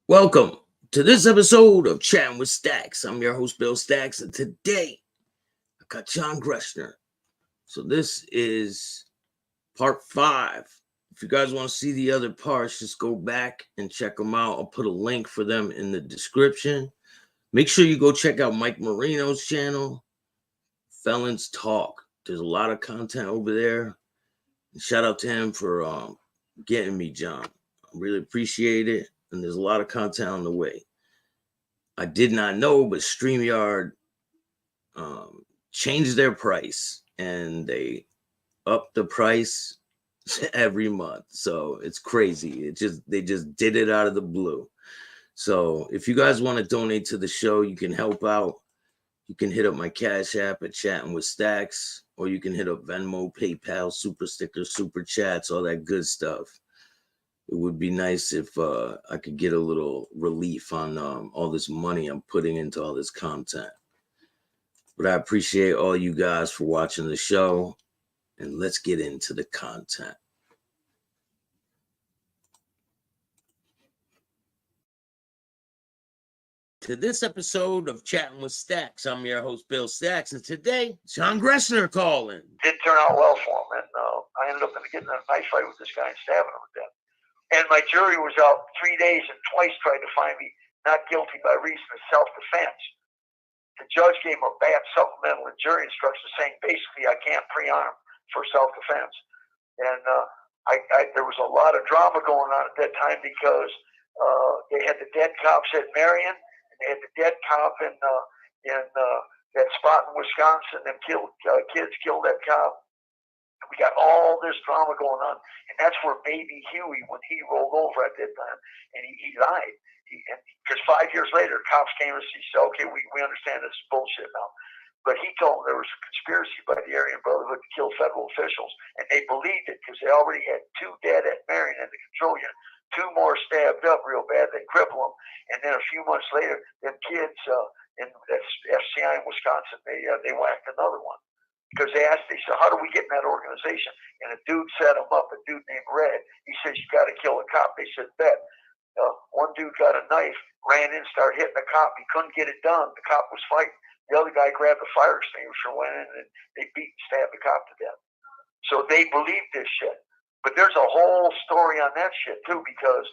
Welcome to this episode of Chatting with Staxx. I'm your host, Bill Staxx, and today I got John Greschner. So this is part 5. If you guys want to see the other parts, just go back and check them out. I'll put a link for them in the description. Make sure you go check out Mike Marino's channel, Felons Talk. There's a lot of content over there. And shout out to him for getting me, John. I really appreciate it. And there's a lot of content on the way. I did not know, but StreamYard changed their price and they up the price every month. So it's crazy. They just did it out of the blue. So if you guys want to donate to the show, you can help out. You can hit up my Cash App at Chatting with Staxx, or you can hit up Venmo, PayPal, Super Stickers, Super Chats, all that good stuff. It would be nice if I could get a little relief on all this money I'm putting into all this content. But I appreciate all you guys for watching the show, and let's get into the content. To this episode of Chatting with Staxx, I'm your host, Bill Staxx, and today, John Greschner calling. Didn't turn out well for him, and I ended up getting in a knife fight with this guy and stabbing him to death. And my jury was out 3 days and twice tried to find me not guilty by reason of self-defense. The judge gave him a bad supplemental and jury instructions saying basically I can't pre-arm for self-defense. And there was a lot of drama going on at that time because they had the dead cops at Marion, and they had the dead cop in that spot in Wisconsin. Them kids killed that cop. We got all this drama going on, and that's where baby Huey, when he rolled over at that time, and he lied. Because 5 years later, cops came and said, okay, we understand this is bullshit now. But he told them there was a conspiracy by the Aryan Brotherhood to kill federal officials, and they believed it because they already had 2 dead at Marion in the control unit, 2 more stabbed up real bad, they crippled them, and then a few months later, them kids in FCI in Wisconsin, they whacked another one. Because they said, how do we get in that organization? And a dude set him up, a dude named Red. He says, you got to kill a cop. They said, bet. One dude got a knife, ran in, started hitting the cop. He couldn't get it done. The cop was fighting. The other guy grabbed the fire extinguisher, went in, and they beat and stabbed the cop to death. So they believed this shit. But there's a whole story on that shit, too, because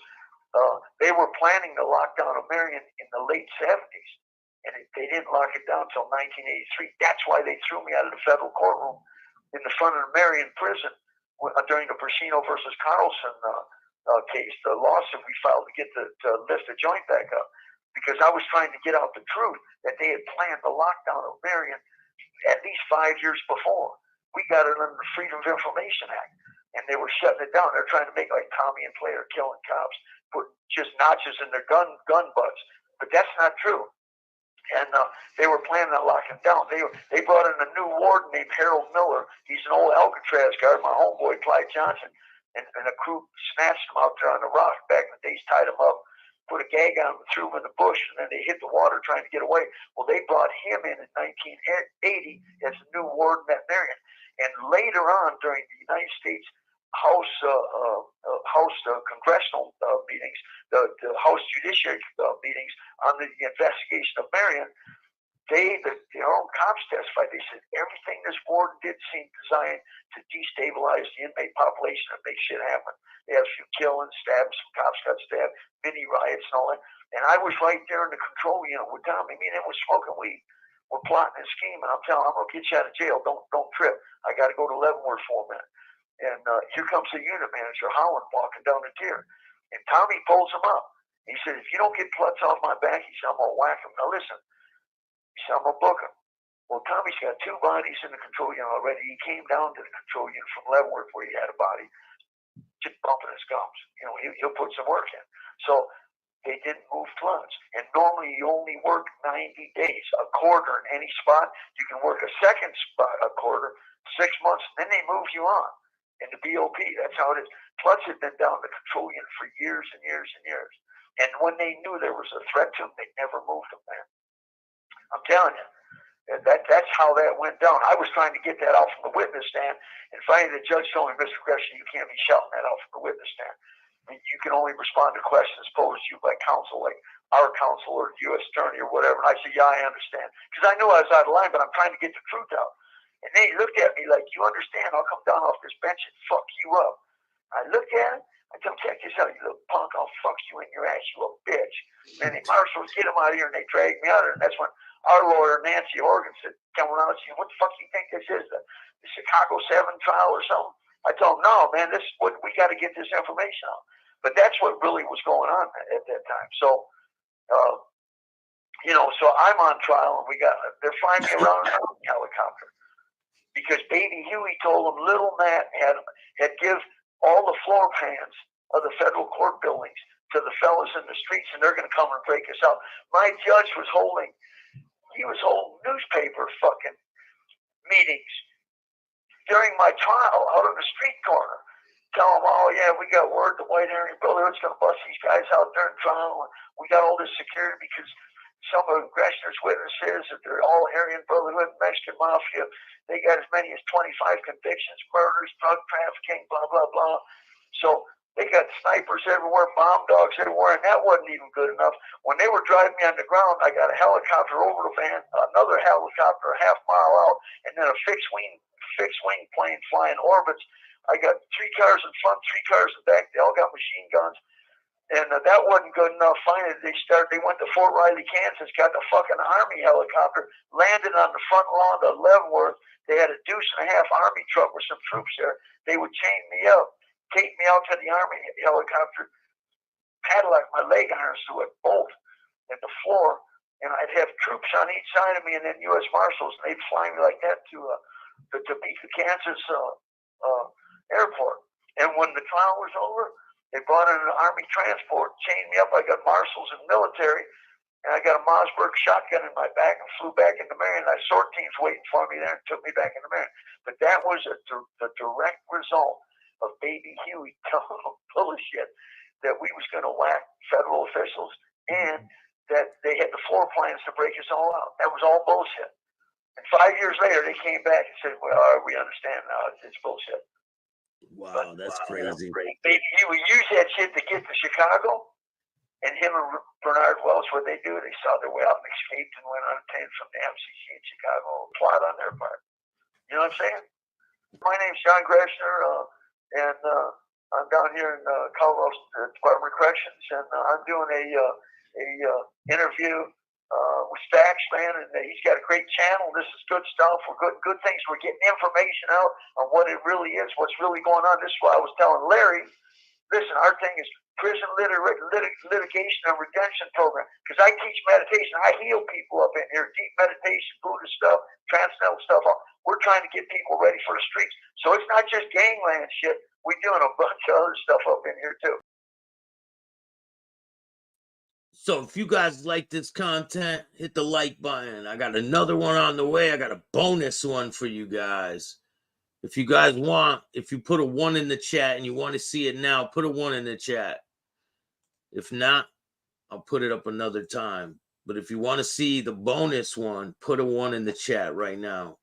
they were planning to lock down Marion in the late 70s. And they didn't lock it down until 1983. That's why they threw me out of the federal courtroom in the front of the Marion prison during the Brasino versus Carlson case, the lawsuit we filed to get to lift the joint back up. Because I was trying to get out the truth that they had planned the lockdown of Marion at least 5 years before. We got it under the Freedom of Information Act. And they were shutting it down. They're trying to make like Tommy and Player killing cops, put just notches in their gun butts. But that's not true. And they were planning on locking down. They brought in a new warden named Harold Miller. He's an old Alcatraz guard, my homeboy Clyde Johnson, and a crew snatched him out there on the rock back in the days, tied him up, put a gag on him, threw him in the bush, and then they hit the water trying to get away. Well, they brought him in 1980 as a new warden at Marion. And later on, during the United States House congressional meetings, the House Judiciary meetings on the investigation of Marion, their own cops testified. They said everything this warden did seemed designed to destabilize the inmate population and make shit happen. They had a few killings, stabs, some cops got stabbed, mini riots and all that. And I was right there in the control unit with Tommy. Me and him was smoking weed. We're plotting and scheming. I'm telling him, I'm gonna get you out of jail. Don't trip. I got to go to Leavenworth for a minute. And here comes the unit manager, Howland, walking down the tier. And Tommy pulls him up. He said, if you don't get Klutz off my back, he said, I'm going to whack him. Now listen, he said, I'm going to book him. Well, Tommy's got 2 bodies in the control unit already. He came down to the control unit from Leavenworth where he had a body, just bumping his gums. You know, he'll put some work in. So they didn't move Klutz. And normally you only work 90 days, a quarter in any spot. You can work a second spot, a quarter, 6 months, and then they move you on. In the BOP, that's how it is. Klutz had been down the control unit for years and years and years. And when they knew there was a threat to him, they never moved him, man. I'm telling you, that's how that went down. I was trying to get that out from the witness stand, and finally the judge told me, Mr. Greschner, you can't be shouting that out from the witness stand. you can only respond to questions posed to you by counsel, like our counsel or U.S. attorney or whatever. And I said, yeah, I understand. Because I knew I was out of line, but I'm trying to get the truth out. And they looked at me like, you understand, I'll come down off this bench and fuck you up. I looked at him. I told him, check this out, you little punk. I'll fuck you in your ass, you little bitch. And the marshals get him out of here, and they dragged me out of there. And that's when our lawyer, Nancy Horgan, said, come around and said, what the fuck do you think this is? The Chicago 7 trial or something? I told him, no, man, this is what we got to get this information out. But that's what really was going on at that time. So, you know, so I'm on trial, and they're flying me around in a helicopter because Baby Huey told them little Matt had give all the floor plans of the federal court buildings to the fellas in the streets, and they're going to come and break us out. My judge was holding newspaper fucking meetings during my trial out on the street corner. Tell them, oh yeah, we got word the White Aryan Brotherhood's going to bust these guys out there in trial. We got all this security because some of Greschner's witnesses, that they're all Aryan Brotherhood, Mexican Mafia. They got as many as 25 convictions, murders, drug trafficking, blah, blah, blah. So they got snipers everywhere, bomb dogs everywhere, and that wasn't even good enough. When they were driving me on the ground, I got a helicopter over the van, another helicopter a half mile out, and then a fixed wing plane flying orbits. I got 3 cars in front, 3 cars in back. They all got machine guns. And that wasn't good enough. Finally, they went to Fort Riley, Kansas, got the fucking Army helicopter, landed on the front lawn of Leavenworth. They had a deuce-and-a-half Army truck with some troops there. They would chain me up, take me out to the Army helicopter, padlock my leg irons to it, bolt at the floor, and I'd have troops on each side of me, and then U.S. Marshals, and they'd fly me like that to the Topeka, Kansas airport. And when the trial was over, they brought in an Army transport, chained me up. I got marshals and military, and I got a Mossberg shotgun in my back and flew back into Marion. My SORT team's waiting for me there and took me back into Marion. But that was the direct result of Baby Huey telling them full of shit that we was going to whack federal officials and that they had the floor plans to break us all out. That was all bullshit. And 5 years later, they came back and said, well, we understand now. It's bullshit. Wow, that's crazy. Baby, he would use that shit to get to Chicago, and him and Bernard Welch, what they do, they saw their way out and escaped and went unobtained from the MCC in Chicago. Plot on their part. You know what I'm saying? My name's John Greschner, and I'm down here in Colorado Department of Corrections, and I'm doing a interview with Staxx, man, and he's got a great channel. This is good stuff. We're good things. We're getting information out on what it really is, what's really going on. This is why I was telling Larry, listen, our thing is prison litigation and redemption program. Because I teach meditation. I heal people up in here. Deep meditation, Buddhist stuff, transcendental stuff. We're trying to get people ready for the streets. So it's not just gangland shit. We're doing a bunch of other stuff up in here, too. So if you guys like this content, hit the like button. I got another one on the way. I got a bonus one for you guys. If you guys want, if you put a 1 in the chat and you want to see it now, put a 1 in the chat. If not, I'll put it up another time. But if you want to see the bonus one, put a 1 in the chat right now.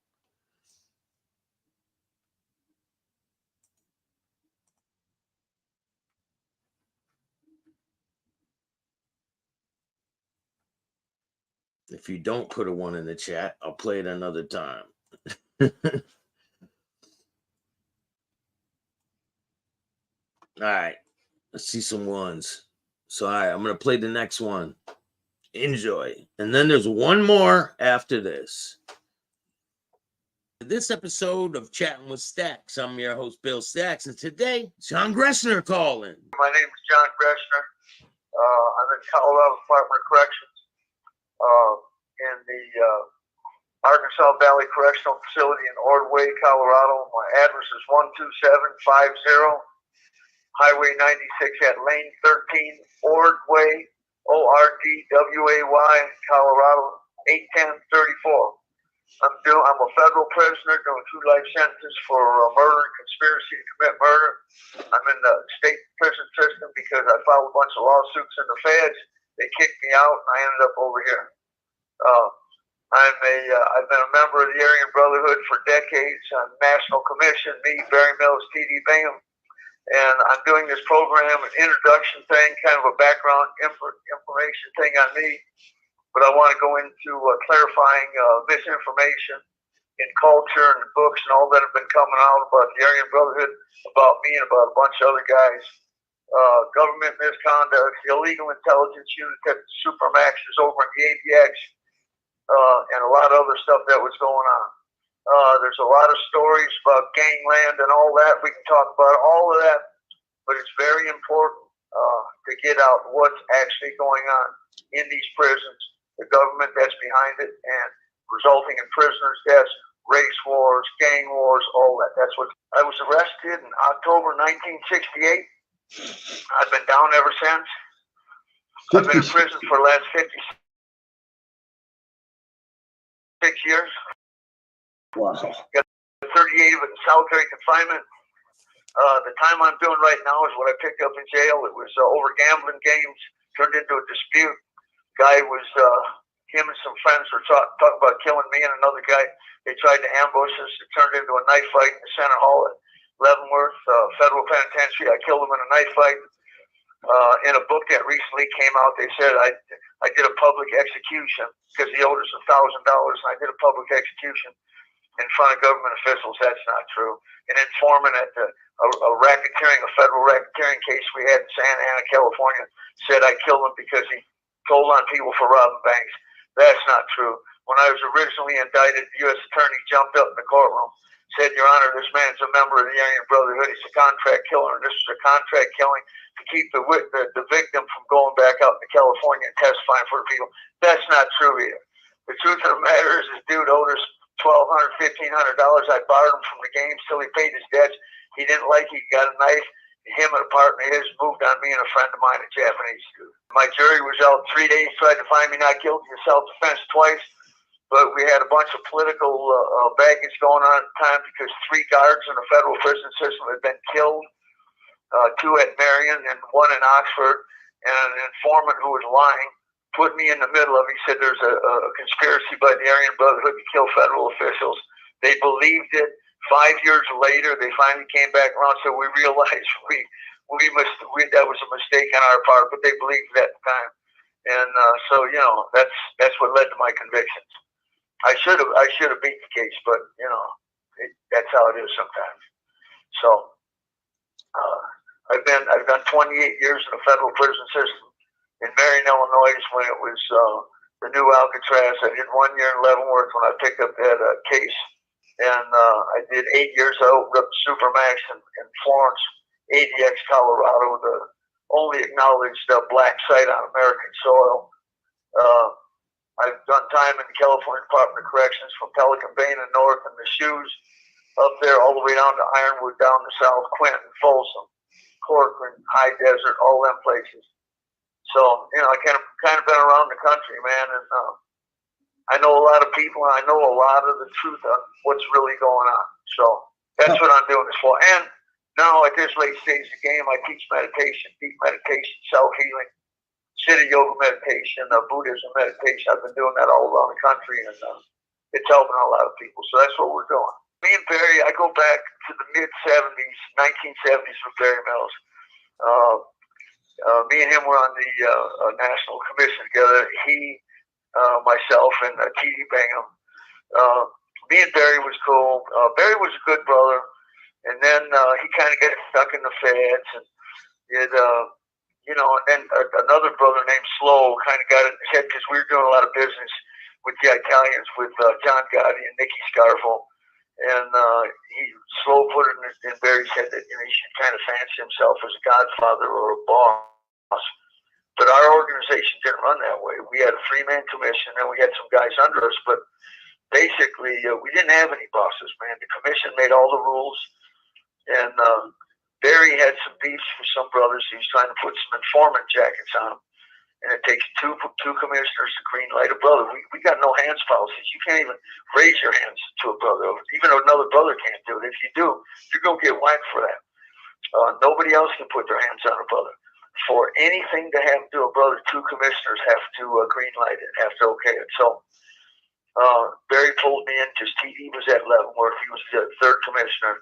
If you don't put a 1 in the chat, I'll play it another time. All right. Let's see some 1s. So, all right, I'm going to play the next one. Enjoy. And then there's one more after this. This episode of Chatting with Staxx. I'm your host, Bill Staxx, and today, John Greschner calling. My name is John Greschner. I'm in Colorado Department of Corrections. In the Arkansas Valley Correctional Facility in Ordway, Colorado. My address is 12750 Highway 96 at Lane 13, Ordway, Ordway, Colorado, 81034. I'm a federal prisoner doing 2 life sentences for murder and conspiracy to commit murder. I'm in the state prison system because I filed a bunch of lawsuits in the feds. They kicked me out, and I ended up over here. I've been a member of the Aryan Brotherhood for decades on National Commission, me, Barry Mills, T.D. Bingham, And I'm doing this program, an introduction thing, kind of a background information thing on me. But I want to go into clarifying misinformation in culture and books and all that have been coming out about the Aryan Brotherhood, about me and about a bunch of other guys. Government misconduct, illegal intelligence unit that supermaxes over in the ADX, and a lot of other stuff that was going on. There's a lot of stories about gangland and all that. We can talk about all of that, but it's very important to get out what's actually going on in these prisons, the government that's behind it, and resulting in prisoners' deaths, race wars, gang wars, all that. That's what I was arrested in October 1968. I've been down ever since. I've been in prison for the last 56 years. Wow. Got 38 of it in solitary confinement. The time I'm doing right now is what I picked up in jail. It was over gambling games, turned into a dispute. Guy was, him and some friends were talking about killing me and another guy. They tried to ambush us. It turned into a knife fight in the Center Hall at Leavenworth Federal Penitentiary. I killed him in a knife fight. In a book that recently came out, they said I did a public execution because he owed us $1,000, and I did a public execution in front of government officials. That's not true. An informant at a racketeering, a federal racketeering case we had in Santa Ana, California, said I killed him because he told on people for robbing banks. That's not true. When I was originally indicted, the U.S. attorney jumped up in the courtroom, said, "Your Honor, this man's a member of the Aryan Brotherhood. He's a contract killer, and this is a contract killing to keep the victim from going back out to California and testifying for the people." That's not true either. The truth of the matter is this dude owed us $1,200, $1,500. I borrowed him from the games till he paid his debts. He didn't like it. He got a knife. Him and a partner of his moved on me and a friend of mine, a Japanese dude. My jury was out 3 days, tried to find me not guilty of self-defense twice. But we had a bunch of political baggage going on at the time because 3 guards in the federal prison system had been killed, 2 at Marion and 1 in Oxford, and an informant who was lying put me in the middle of it. He said there's a conspiracy by the Aryan Brotherhood to kill federal officials. They believed it. 5 years later, they finally came back around, so we realized that was a mistake on our part, but they believed it at the time. And so, you know, that's what led to my convictions. I should have beat the case, but you know, that's how it is sometimes. So I've done 28 years in the federal prison system in Marion, Illinois, when it was the new Alcatraz. I did 1 year in Leavenworth when I picked up that case, and I did 8 years. I opened up Supermax in Florence, ADX, Colorado, the only acknowledged black site on American soil. I've done time in the California Department of Corrections from Pelican Bay in the north and the Shoes up there all the way down to Ironwood, down to South Quentin, Folsom, Corcoran, High Desert, all them places. So, you know, I kind of been around the country, man, and I know a lot of people, and I know a lot of the truth on what's really going on. So that's what I'm doing this for. And now at this late stage of the game, I teach meditation, deep meditation, self-healing, Siddha yoga meditation, Buddhism meditation. I've been doing that all around the country, and it's helping a lot of people. So that's what we're doing. Me and Barry, I go back to the mid-'70s, 1970s with Barry Mills. Me and him were on the National Commission together. He, myself, and T.D. Bingham. Me and Barry was cool. Barry was a good brother, and then he kind of got stuck in the feds, and it, you know, and then another brother named Slow kind of got it in his head because we were doing a lot of business with the Italians, with John Gotti and Nicky Scarfo. And Slow put it in Barry's head that, you know, he should kind of fancy himself as a godfather or a boss. But our organization didn't run that way. We had a 3-man commission, and we had some guys under us. But basically, we didn't have any bosses, man. The commission made all the rules. And Barry had some beefs with some brothers. He was trying to put some informant jackets on them. And it takes two commissioners to green light a brother. We got no hands policies. You can't even raise your hands to a brother. Even another brother can't do it. If you do, you're going to get whacked for that. Nobody else can put their hands on a brother. For anything to happen to a brother, 2 commissioners have to green light it, have to okay it. So Barry pulled me in because TD was at Leavenworth. He was the 3rd commissioner.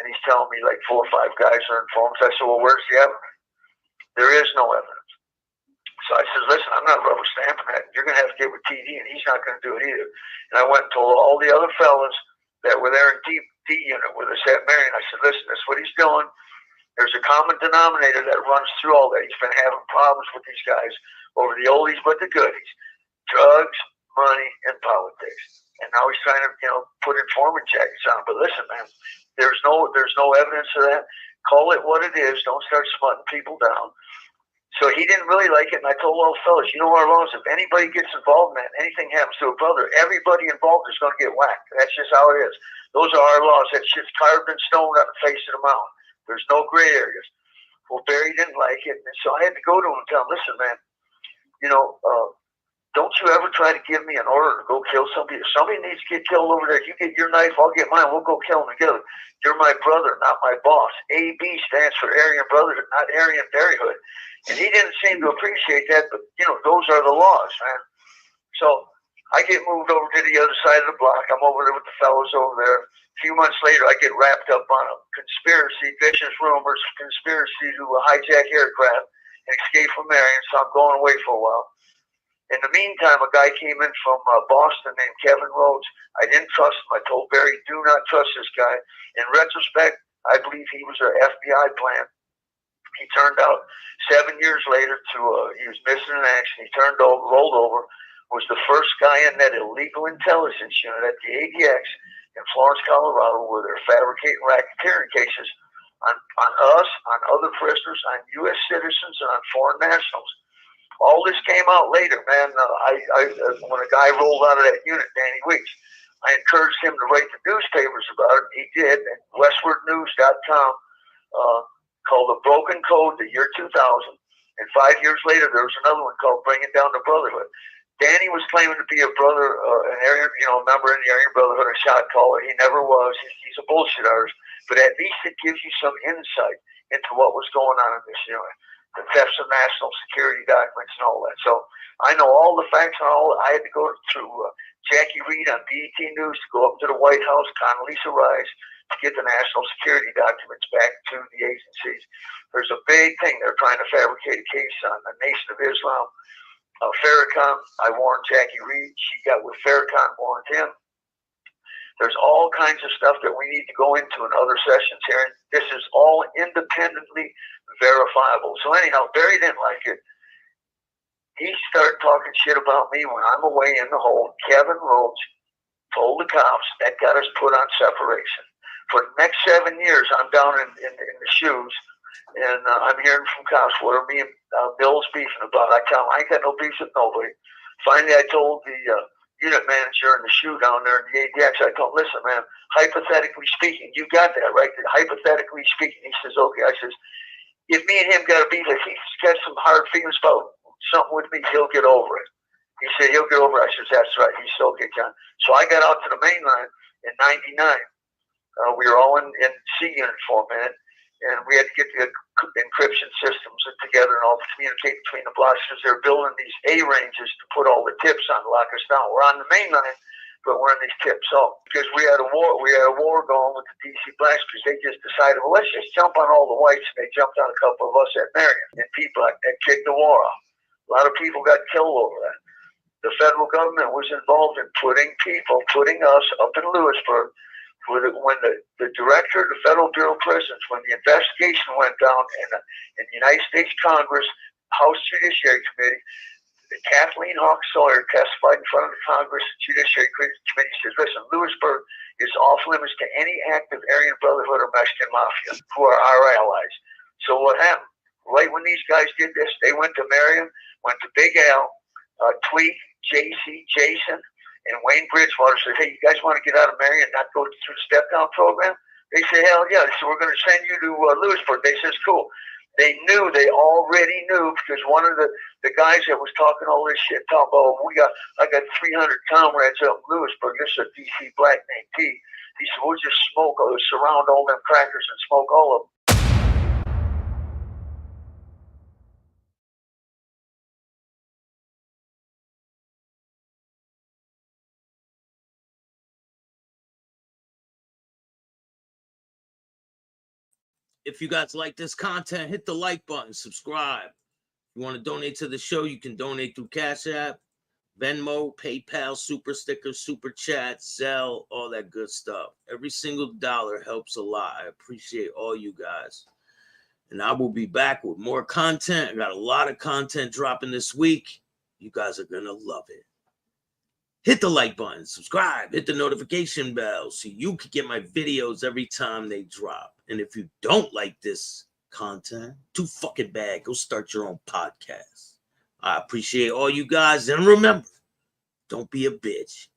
And he's telling me like 4 or 5 guys are informed. I said, well, where's the evidence? There is no evidence. So I said, listen, I'm not rubber stamping that. You're going to have to get with TD, and he's not going to do it either. And I went and told all the other fellas that were there in D unit with us at Marion. I said, listen, this is what he's doing. There's a common denominator that runs through all that. He's been having problems with these guys over the oldies but the goodies. Drugs, money, and politics. And now he's trying to, put informant jackets on. But listen, man, there's no evidence of that. Call it what it is. Don't start smutting people down. So he didn't really like it, and I told all the fellas, our laws, if anybody gets involved in that, anything happens to a brother, everybody involved is going to get whacked. That's just how it is. Those are our laws. That shit's carved in stone on the face of the mountain. There's no gray areas. Well, Barry didn't like it, and so I had to go to him and tell him, listen, man, don't you ever try to give me an order to go kill somebody. If somebody needs to get killed over there, you get your knife, I'll get mine. We'll go kill them together. You're my brother, not my boss. AB stands for Aryan Brotherhood, not Aryan Brotherhood. And he didn't seem to appreciate that, but, those are the laws, man. So I get moved over to the other side of the block. I'm over there with the fellows over there. A few months later, I get wrapped up on a conspiracy, vicious rumors, conspiracy to hijack aircraft and escape from Marion, so I'm going away for a while. In the meantime, a guy came in from Boston named Kevin Rhodes. I didn't trust him. I told Barry, do not trust this guy. In retrospect, I believe he was an FBI plan. He turned out 7 years later he was missing in action. He rolled over, was the first guy in that illegal intelligence unit at the ADX in Florence, Colorado, where they're fabricating racketeering cases on us, on other prisoners, on U.S. citizens, and on foreign nationals. All this came out later, man. When a guy rolled out of that unit, Danny Weeks, I encouraged him to write the newspapers about it. He did. And westwardnews.com called The Broken Code, the year 2000. And 5 years later, there was another one called Bringing Down the Brotherhood. Danny was claiming to be a brother, an Aryan, a member in the Aryan Brotherhood, a shot caller. He never was. He's a bullshit artist. But at least it gives you some insight into what was going on in this unit. The thefts of national security documents and all that. So I know all the facts and all. I had to go through Jackie Reed on BET News to go up to the White House, Condoleezza Rice, to get the national security documents back to the agencies. There's a big thing they're trying to fabricate a case on the Nation of Islam. Farrakhan, I warned Jackie Reed. She got with Farrakhan, warned him. There's all kinds of stuff that we need to go into in other sessions here. And this is all independently verifiable. So anyhow, Barry didn't like it. He started talking shit about me when I'm away in the hole. Kevin Rhodes told the cops that got us put on separation. For the next 7 years, I'm down in the shoes, and I'm hearing from cops, what are me and Bill's beefing about? I tell him, I ain't got no beef with nobody. Finally, I told the unit manager in the shoe down there in the ADX, I told him, listen, man, hypothetically speaking, you got that, right? Hypothetically speaking, he says, okay. I says, if me and him got a beef, if he's got some hard feelings about something with me, he'll get over it. He said, he'll get over it. I says, that's right. He said, okay, John. So I got out to the main line in 99. We were all in C unit for a minute, and we had to get the encryption systems together and all communicate between the blocks because they're building these A ranges to put all the tips on to lock us down. We're on the main line, but we're in these tips. So because we had a war going with the DC blacks because they just decided, well, let's just jump on all the whites, and they jumped on a couple of us at Marion, and people that kicked the war off. A lot of people got killed over that. The federal government was involved in putting us up in Lewisburg. When the director of the Federal Bureau of Prisons, when the investigation went down in the United States Congress, House Judiciary Committee, Kathleen Hawks Sawyer testified in front of the Congress Judiciary Committee, says, listen, Lewisburg is off limits to any active Aryan Brotherhood or Mexican Mafia, who are our allies. So what happened? Right when these guys did this, they went to Marion, went to Big Al, Tweak, JC, Jason, and Wayne Bridgewater said, hey, you guys want to get out of Marion and not go through the step-down program? They said, hell yeah. They said, we're going to send you to Lewisburg. They says, cool. They already knew, because one of the guys that was talking all this shit, talking about, I got 300 comrades up in Lewisburg. This is a DC black named T. He said, we'll just surround all them crackers and smoke all of them. If you guys like this content, hit the like button, subscribe. If you want to donate to the show, you can donate through Cash App, Venmo, PayPal, Super Stickers, Super Chat, Zelle, all that good stuff. Every single dollar helps a lot. I appreciate all you guys. And I will be back with more content. I got a lot of content dropping this week. You guys are going to love it. Hit the like button, subscribe, hit the notification bell so you can get my videos every time they drop. And if you don't like this content, too fucking bad. Go start your own podcast. I appreciate all you guys. And remember, don't be a bitch.